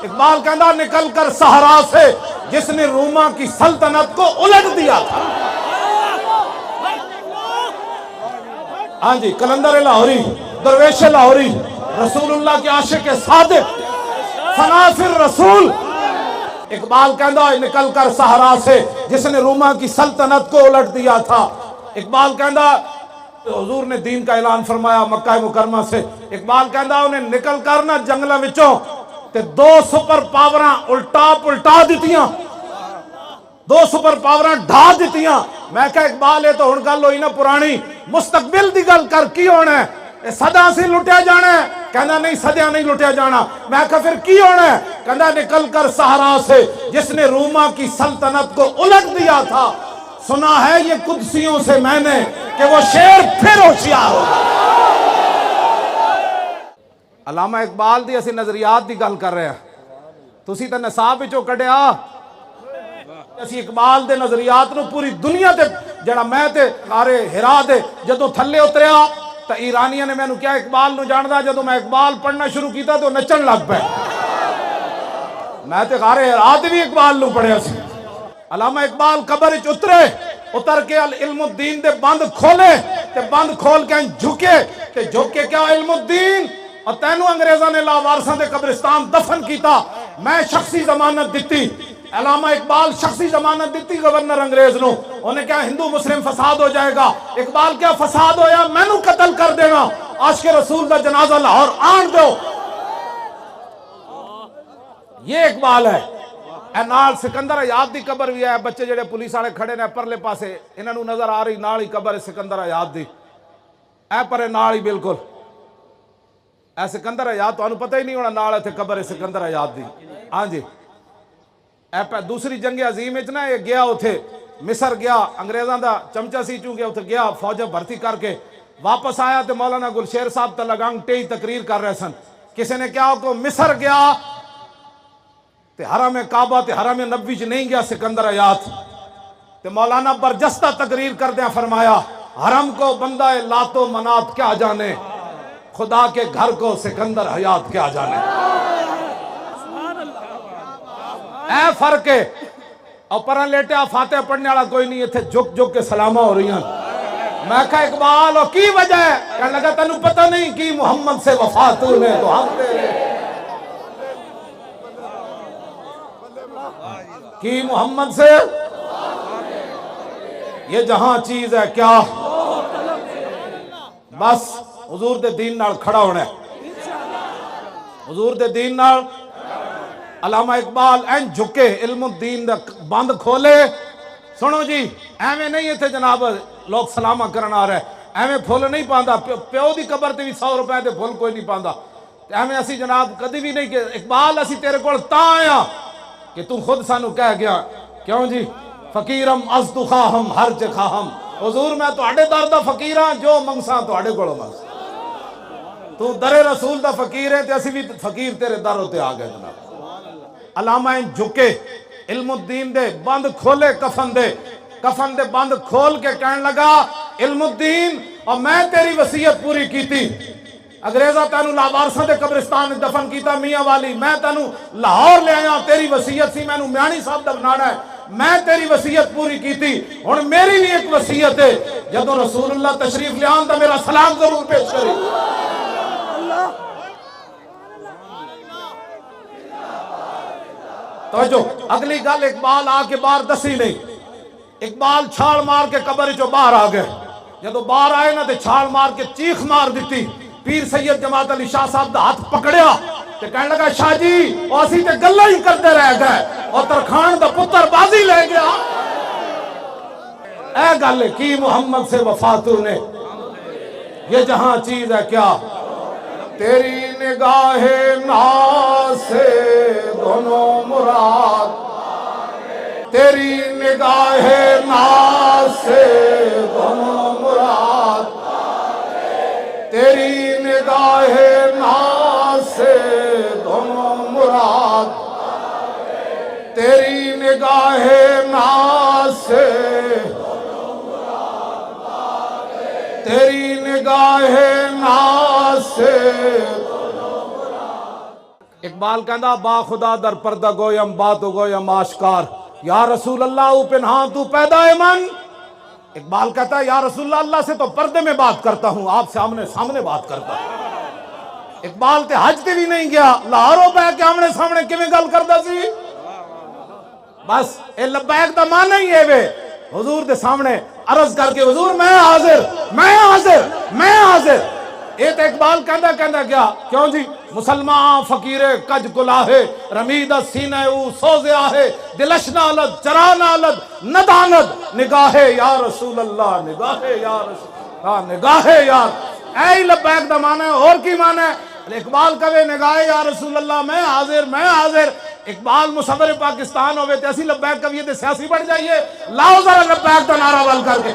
اقبال کہندا نکل کر صحرا سے جس نے روما کی سلطنت کو الٹ دیا تھا. ہاں جی، کلندر لاہوری، درویش لاہوری، رسول اللہ کے عاشق صادق، فنافر رسول. اقبال کہندا نکل کر صحرا سے جس نے روما کی سلطنت کو الٹ دیا تھا. اقبال کہندا حضور نے دین کا اعلان فرمایا مکہ مکرمہ سے. اقبال کہندا انہیں نکل کر نہ جنگلوں وچوں تے دو سپر پاوراں الٹا دتیاں، دو سپر پاوراں ڈھا دتیاں. میں کہا اقبال یہ تو ہن گل ہوئی نا پرانی، مستقبل دی گل کر کی ہونا ہے؟ صدا سے لٹیا جانا ہے؟ کہنا نہیں صدیاں نہیں لٹیا جانا. میں کہا پھر کی ہونا ہے؟ کہنا نکل کر صحرا سے جس نے روما کی سلطنت کو الٹ دیا تھا. سنا ہے یہ قدسیوں سے میں نے کہ وہ شیر پھر ہوشیار ہوگا. علامہ اقبال دی اسی نظریات دی گل کر رہے ہیں، تسی تے نصاب وچوں کڈیا. اسی اقبال دے نظریات نو پوری دنیا تے جڑا میں تے غارے ہرا دے جدوں تھلے اتریا تا ایرانیاں نے میں نو کیا اقبال نو جاندا. جدوں میں اقبال پڑھنا شروع کیتا تو نچن لگ پے. میں تے غارے ہرا تے بھی اقبال نو پڑھیا سی. علامہ اقبال قبر وچ اتر کے علم الدین دے بند کھولے تے بند کھول کے جھکے تے جھک کے کیا علم الدین اور تینوں انگریزاں نے لاوارساں دے قبرستان دفن کیتا، میں شخصی ضمانت دیتی. علامہ اقبال شخصی ضمانت دیتی گورنر انگریز نو. انہیں کیا ہندو مسلم فساد ہو جائے گا. اقبال کیا فساد ہویا میں نو قتل کر دینا، عاشق رسول دا جنازہ لاہور آن دو. یہ اقبال ہے. اے نال سکندر آیات دی قبر بھی ہے. بچے جڑے پولیس والے کھڑے نے پرلے پاسے انہاں نو نظر آ رہی نال ہی قبر سکندر آیات دی. اے پرے نال ہی بالکل اے سکندر آیات تانوں پتہ ہی نہیں ہونا نال ایتھے قبر سکندر آیات دی. ہاں جی، اے دوسری جنگ عظیم وچ نا یہ گیا اتھے مصر گیا، انگریزاں دا چمچا سی چونکہ اتھے گیا فوج بھرتی کر کے واپس آیا تے مولانا گلشیر صاحب تلگنگ ٹی تقریر کر رہے سن. کسی نے کیا کو مصر گیا تے حرم کعبہ تے حرم نبوی چ نہیں گیا سکندر آیات. تے مولانا برجستہ تقریر کردیاں فرمایا حرم کو بندہ لات و منات کیا جانے، خدا کے گھر کو سکندر حیات کیا جانے. اے فرق ہے. اور پران لیٹیا فاتح پڑھنے والا کوئی نہیں، اتھے جھک جھک کے سلامہ ہو رہی ہیں. میں کہا اقبال اور کی وجہ ہے؟ کہنے لگا تینوں پتہ نہیں کی محمد سے وفا تو نے تو ہم تیرے کی محمد سے یہ جہاں چیز ہے کیا بس حضور دے دین نال کھڑا ہونا ہے، حضور دے دین نال. علامہ اقبال این جھکے علم الدین دا بند کھولے. سنو جی ایویں نہیں اتھے جناب لوگ سلامہ کرنا آ رہے، ایویں پھول نہیں پاندا. پیو دی قبر تے بھی 100 روپے دے پھول کوئی نہیں پاندا. ایویں اسی جناب کدی بھی نہیں کہ اقبال اسی تیرے کول تاں آیا کہ تو خود سانو کہہ گیا کیوں جی فقیرم از تو خواہم ہر چ خواہم. حضور میں تواڈے در دا فقیر ہاں، جو منگساں تواڈے کولوں منگساں. تو در رسول دا فقیر ہے تے اسی بھی فقیر تیرے در تے آ گئے جناب. علامہ جھکے علم الدین دے بند کھولے کفن دے بند کھول کے کہنے لگا علم الدین اور میں تیری وصیت پوری کیتی. انگریزہ تینوں لاوارساں دے قبرستان دفن کیتا میاں والی، میں تینوں لاہور لے آیا، تیری وصیت سی میں نوں میانی صاحب دا بنانا ہے، میں تیری وصیت پوری کیتی. ہن میری بھی ایک وصیت ہے جدوں رسول اللہ تشریف لے آن تے میرا سلام ضرور پیش کرے. توجہ اگلی گل اقبال آ کے باہر دسی نہیں. اقبال چھال مار کے قبر چو باہر آ گئے. جدو باہر آئے نا تے چھال مار کے چیخ مار دیتی. پیر سید جماعت علی شاہ صاحب دا ہاتھ پکڑیا تے کہنے لگا شاہ جی اور اسی تے گلہ ہی کرتے رہ گئے اور ترخان دا پتر بازی لے گیا. اے گل کی محمد سے وفا تو نے یہ جہاں چیز ہے کیا تیری نگاہ ناز سے دونوں مراد، تیری نگاہ ناز سے دونوں مراد، تیری نگاہ ناز سے دونوں مراد، تیری نگاہ ناز سے تیری نگاہ ناز سے. اقبال کہندا با خدا در پردہ گویم بات گویم آشکار یا رسول اللہ او پنہاں تو پیدا من. اقبال کہتا ہے یا رسول اللہ سے تو پردے میں بات کرتا ہوں، آپ سے آمنے سامنے بات کرتا ہوں. اقبال تے حج تے بھی نہیں گیا، لاہوروں پہ کہ آمنے سامنے کیویں گل کردا سی. بس اے لبیک دا معنی ہی ہے وے حضور دے سامنے عرض کر کے حضور میں حاضر میں حاضر میں حاضر. اے تے اقبال کہندا کیا کیوں جی مسلمان فقیر کج کلاہے رمید سینہ او سوز آہے دلش نالد چرا نالد نداند نگاہ یا رسول اللہ نگاہ یا رسول اللہ نگاہ یا. اے لبیک دا معنی اور کی معنی ہے؟ اقبال کہے نگاہ یا رسول اللہ میں حاضر میں حاضر. اقبال مصور پاکستان ہوئے تے اسی لبیک کہیے تے سیاسی بڑھ جائیے. لاؤ ذرا لبیک دا نعرہ بل کر کے.